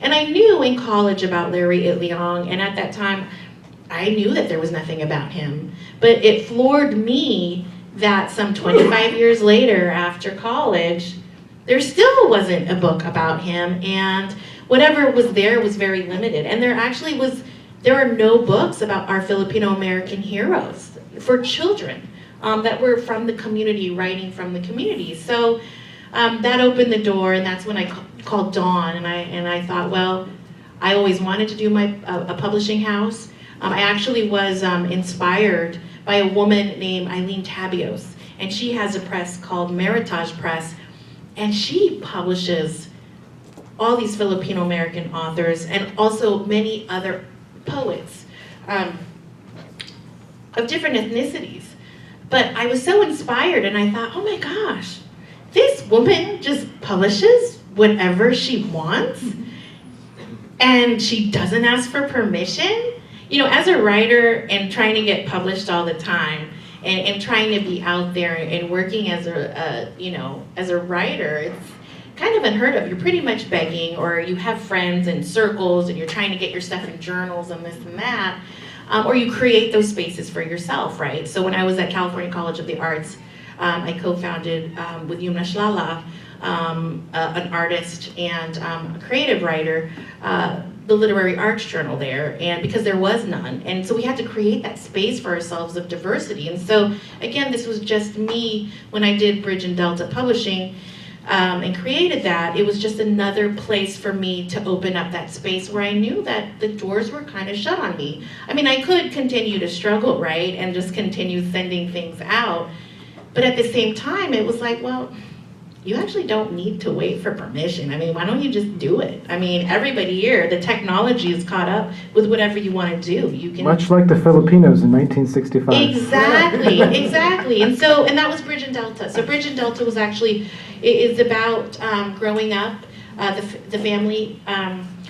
And I knew in college about Larry Itliong, and at that time, I knew that there was nothing about him. But it floored me that some 25 years later, after college, there still wasn't a book about him, and whatever was there was very limited. And there are no books about our Filipino-American heroes for children that were from the community, writing from the community. So that opened the door, and that's when I called Dawn, and I thought, well, I always wanted to do a publishing house. I actually was inspired by a woman named Eileen Tabios, and she has a press called Meritage Press, and she publishes all these Filipino-American authors and also many other poets of different ethnicities. But I was so inspired, and I thought, oh my gosh, this woman just publishes whatever she wants, and she doesn't ask for permission. You know, as a writer and trying to get published all the time, and trying to be out there and working as a writer, it's kind of unheard of. You're pretty much begging, or you have friends and circles, and you're trying to get your stuff in journals and this and that, or you create those spaces for yourself, right? So when I was at California College of the Arts, I co-founded with Yumna Shlala, an artist and a creative writer, the Literary Arts Journal there, and because there was none. And so we had to create that space for ourselves of diversity. And so, again, this was just me when I did Bridge and Delta Publishing and created that. It was just another place for me to open up that space where I knew that the doors were kind of shut on me. I mean, I could continue to struggle, right, and just continue sending things out. But at the same time, it was like, well, you actually don't need to wait for permission. I mean, why don't you just do it? I mean, everybody here, the technology is caught up with whatever you want to do. You can much like the Filipinos in 1965. Exactly, exactly. And that was Bridge and Delta. So Bridge and Delta was actually, it's about growing up, the family.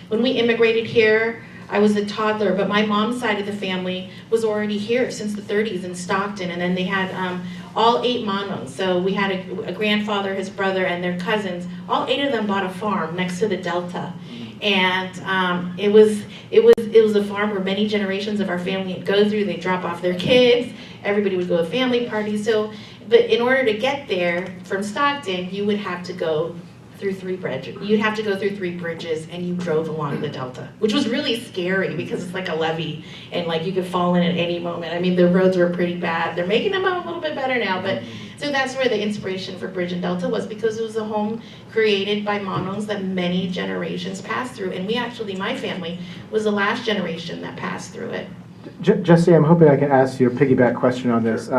When we immigrated here, I was a toddler, but my mom's side of the family was already here since the 30s in Stockton, and then they had all 8 Manos. So we had a grandfather, his brother, and their cousins. All 8 of them bought a farm next to the Delta, and it was a farm where many generations of our family would go through. They'd drop off their kids. Everybody would go to family parties. But in order to get there from Stockton, you would have to go through 3 bridges. You'd have to go through 3 bridges, and you drove along the Delta, which was really scary because it's like a levee, and like you could fall in at any moment. I mean, the roads were pretty bad. They're making them a little bit better now, but so that's where the inspiration for Bridge and Delta was, because it was a home created by Manos that many generations passed through, and we actually, my family, was the last generation that passed through it. Jesse, I'm hoping I can ask you a piggyback question on this.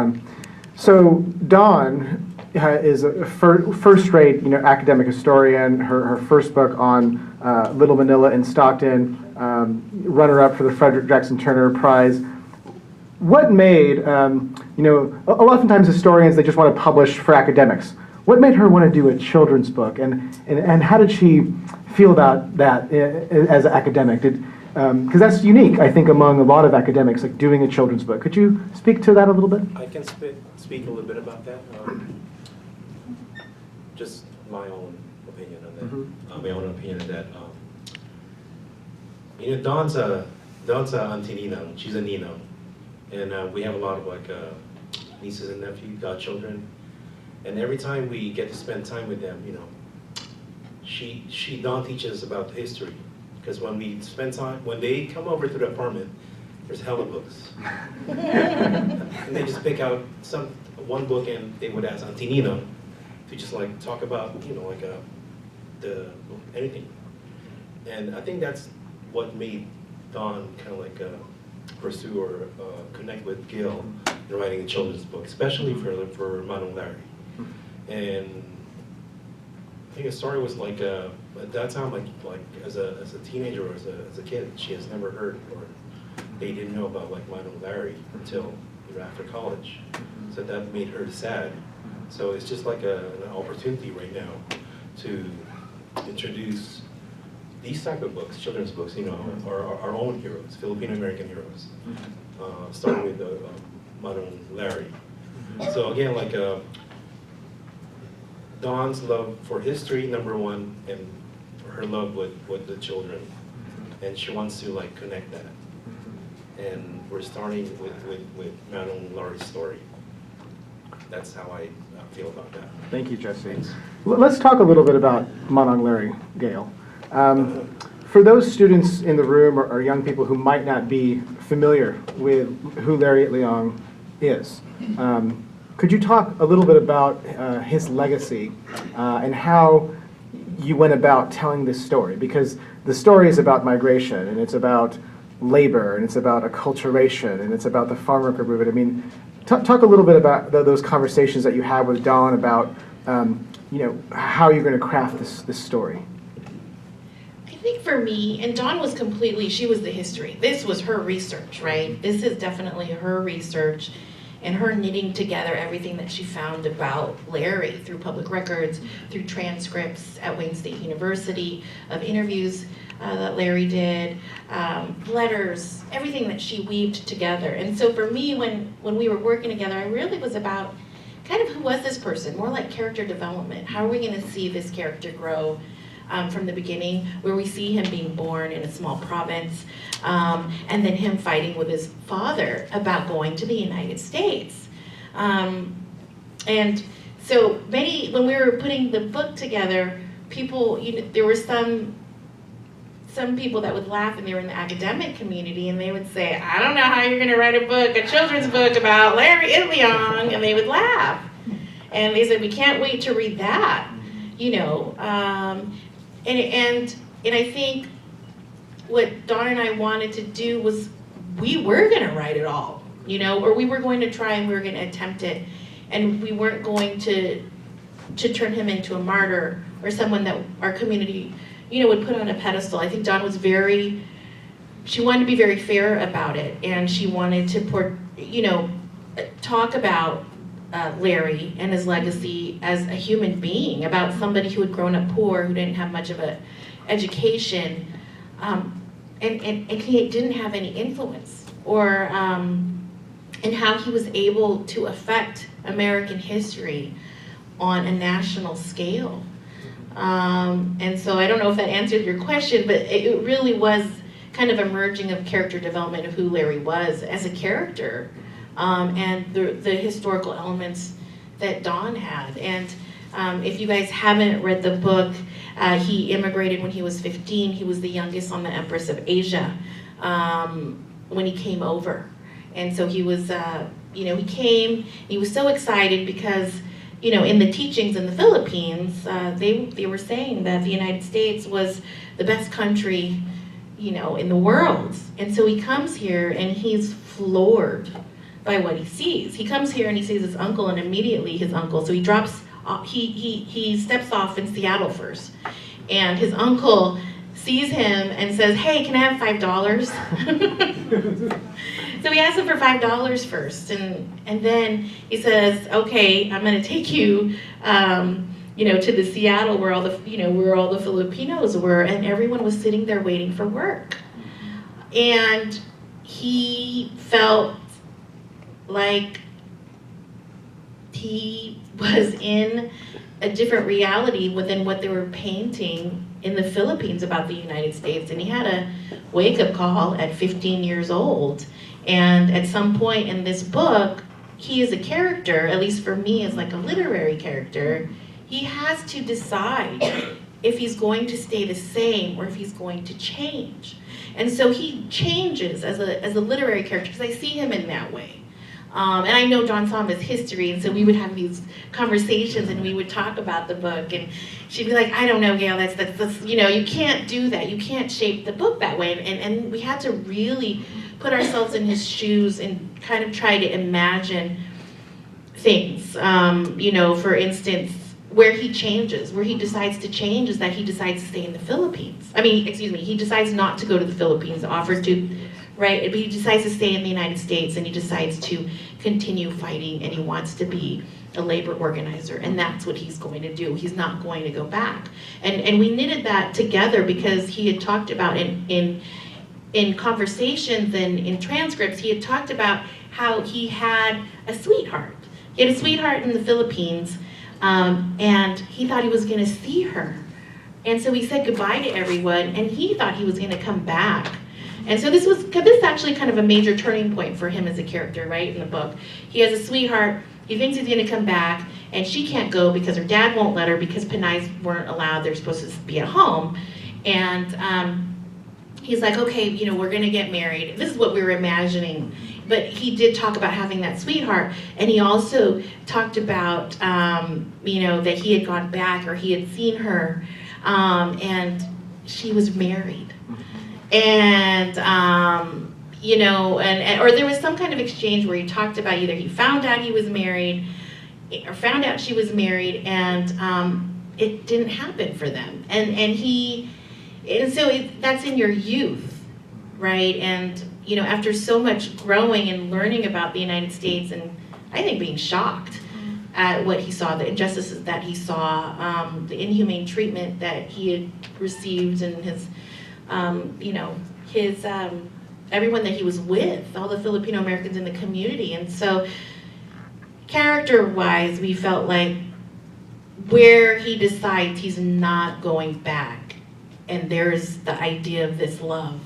So Dawn is a first-rate, academic historian. Her first book on Little Manila in Stockton, runner-up for the Frederick Jackson Turner Prize. What made, oftentimes historians, they just want to publish for academics. What made her want to do a children's book, and how did she feel about that as an academic? Because that's unique, I think, among a lot of academics, like doing a children's book. Could you speak to that a little bit? I can speak a little bit about that. Just my own opinion on that. Mm-hmm. My own opinion of that. Dawn's a auntie Nino. She's a Nino, and we have a lot of nieces and nephews, godchildren, and every time we get to spend time with them, Dawn teaches about the history, because when we spend time, when they come over to the apartment, there's hella books, and they just pick out one book, and they would ask Auntie Nino to just talk about anything, and I think that's what made Dawn kind of pursue or connect with Gil in writing a children's book, especially for Manong Larry. And I think the story was at that time, as a teenager or as a kid, she has never heard, or they didn't know about Manong Larry until after college. So that made her sad. So it's just an opportunity right now to introduce these type of books, children's books, our own heroes, Filipino-American heroes, starting with Manong Larry. So again, Dawn's love for history, number one, and her love with the children, and she wants to like connect that. And we're starting with Manon Laurie's story. That's how I feel about that. Thank you, Jesse. Let's talk a little bit about Manon Larry, Gail. For those students in the room or young people who might not be familiar with who Larry Itliong is, could you talk a little bit about his legacy and how you went about telling this story? Because the story is about migration, and it's about labor, and it's about acculturation, and it's about the farm worker movement. I mean, talk a little bit about those conversations that you had with Dawn about how you're going to craft this story. I think for me, and Dawn was she was the history. This was her research, right? This is definitely her research and her knitting together everything that she found about Larry through public records, through transcripts at Wayne State University, of interviews that Larry did, letters, everything that she weaved together. And so for me, when we were working together, I really was about kind of who was this person, more like character development. How are we going to see this character grow from the beginning, where we see him being born in a small province, and then him fighting with his father about going to the United States. And so when we were putting the book together, people, there were some people that would laugh, and they were in the academic community, and they would say, I don't know how you're going to write a children's book about Larry Itliong, and they would laugh. And they said, we can't wait to read that, And I think what Dawn and I wanted to do was, we were going to write it all, or we were going to try and we were going to attempt it, and we weren't going to turn him into a martyr or someone that our community, would put on a pedestal. I think Dawn was she wanted to be very fair about it, and she wanted to talk about Larry and his legacy as a human being, about somebody who had grown up poor, who didn't have much of an education, and he didn't have any influence, or and how he was able to affect American history on a national scale. And so I don't know if that answered your question, but it really was kind of a merging of character development of who Larry was as a character, and the historical elements that Dawn had. And if you guys haven't read the book, he immigrated when he was 15. He was the youngest on the Empress of Asia when he came over. And so he was, he came, he was so excited because, in the teachings in the Philippines, they were saying that the United States was the best country, in the world. And so he comes here and he's floored by what he sees. He comes here and he sees his uncle, and immediately his uncle, so he drops, he steps off in Seattle first. And his uncle sees him and says, hey, can I have $5? So he asks him for $5 first, and then he says, okay, I'm going to take you, to the Seattle where all the Filipinos were, and everyone was sitting there waiting for work. And he felt like he was in a different reality within what they were painting in the Philippines about the United States. And he had a wake-up call at 15 years old. And at some point in this book, he is a character, at least for me as like a literary character, he has to decide if he's going to stay the same or if he's going to change. And so he changes as a literary character, because I see him in that way. And I know Dawn saw him as history, and so we would have these conversations and we would talk about the book, and she'd be like, I don't know, Gail, that's you can't do that. You can't shape the book that way. And we had to really put ourselves in his shoes and kind of try to imagine things. For instance, where he changes, where he decides to change is that he decides to stay in the Philippines. He decides not to go to the Philippines, offers to, right? But he decides to stay in the United States, and he decides to continue fighting, and he wants to be a labor organizer, and that's what he's going to do. He's not going to go back. And we knitted that together because he had talked about in conversations and in transcripts, he had talked about how he had a sweetheart. He had a sweetheart in the Philippines, and he thought he was going to see her And so he said goodbye to everyone, and he thought he was going to come back. And so this is actually kind of a major turning point for him as a character, right, in the book. He has a sweetheart, he thinks he's going to come back, and she can't go because her dad won't let her because Panay's weren't allowed, they're supposed to be at home. And he's like, okay, you know, we're going to get married. This is what we were imagining. But he did talk about having that sweetheart, and he also talked about, you know, that he had gone back or he had seen her, and she was married. And, you know, or there was some kind of exchange where he talked about either he found out he was married or found out she was married, and it didn't happen for them. And so that's in your youth, right? And, you know, after so much growing and learning about the United States, and I think being shocked at what he saw, the injustices that he saw, the inhumane treatment that he had received, and his, you know, his, everyone that he was with, all the Filipino Americans in the community. And so character-wise, we felt like where he decides he's not going back, and there's the idea of this love,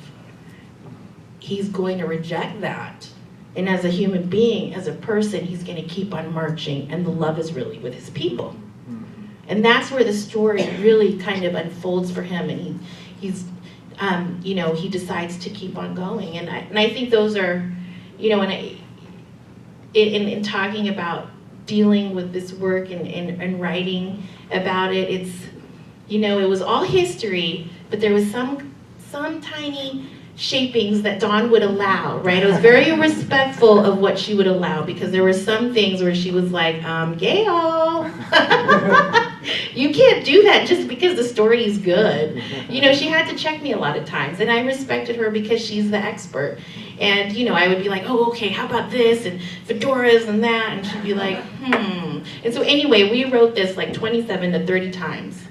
he's going to reject that. And as a human being, as a person, he's going to keep on marching, and the love is really with his people. And that's where the story really kind of unfolds for him, and he's, you know, he decides to keep on going. And I think those are, you know, in talking about dealing with this work and writing about it, it's, you know, it was all history, but there was some tiny shapings that Dawn would allow, right? I was very respectful of what she would allow, because there were some things where she was like, Gail, you can't do that just because the story is good. You know, she had to check me a lot of times, and I respected her because she's the expert. And, you know, I would be like, oh, okay, how about this, and fedoras and that, and she'd be like, And so anyway, we wrote this like 27 to 30 times.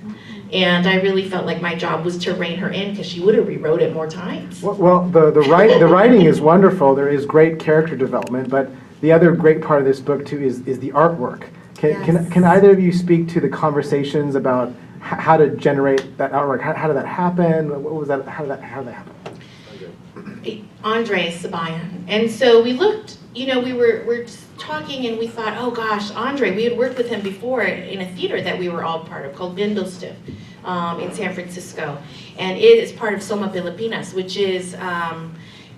And I really felt like my job was to rein her in, because she would have rewrote it more times. Well, the writing is wonderful. There is great character development, but the other great part of this book too is the artwork. Can either of you speak to the conversations about how to generate that artwork? How did that happen? What was that? How did that happen? Andre Sabayan. And so we looked, you know, we're talking, and we thought, oh gosh, Andre, we had worked with him before in a theater that we were all part of called Bindlestiff in San Francisco. And it is part of Soma Pilipinas, which is,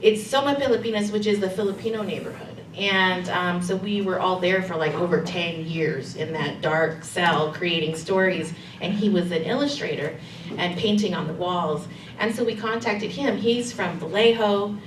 it's Soma Pilipinas, which is the Filipino neighborhood. And so we were all there for like over 10 years in that dark cell creating stories, and he was an illustrator and painting on the walls. And so we contacted him. He's from Vallejo,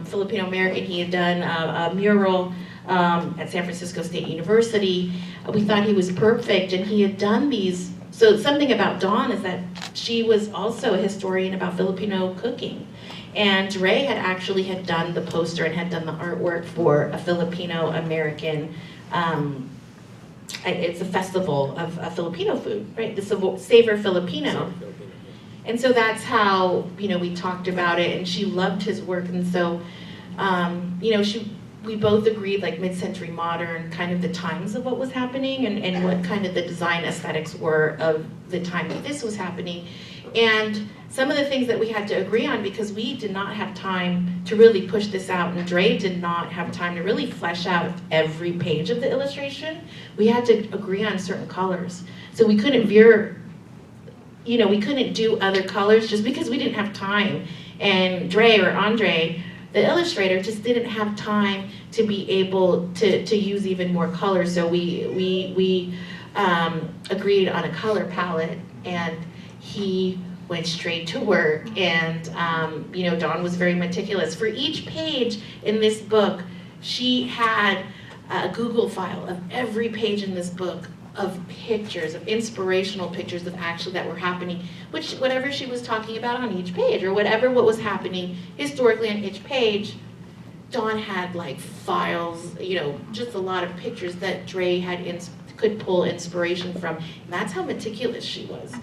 Filipino American. He had done a mural at San Francisco State University. We thought he was perfect, and he had done these. So something about Dawn is that she was also a historian about Filipino cooking. And Ray had done the poster and had done the artwork for a Filipino American, it's a festival of Filipino food, right? The Savor Filipino. And so that's how, you know, we talked about it, and she loved his work. And so, you know, we both agreed, like mid-century modern, kind of the times of what was happening, and what kind of the design aesthetics were of the time that this was happening. And some of the things that we had to agree on, because we did not have time to really push this out, and Dre did not have time to really flesh out every page of the illustration. We had to agree on certain colors. So we couldn't you know, we couldn't do other colors just because we didn't have time. And Dre or Andre, the illustrator, just didn't have time to be able to use even more colors. So we agreed on a color palette, and he went straight to work. And you know, Dawn was very meticulous. For each page in this book, she had a Google file of every page in this book of pictures, of inspirational pictures of actually that were happening, whatever she was talking about on each page, or what was happening historically on each page. Dawn had like files, you know, just a lot of pictures that Dre could pull inspiration from. And that's how meticulous she was.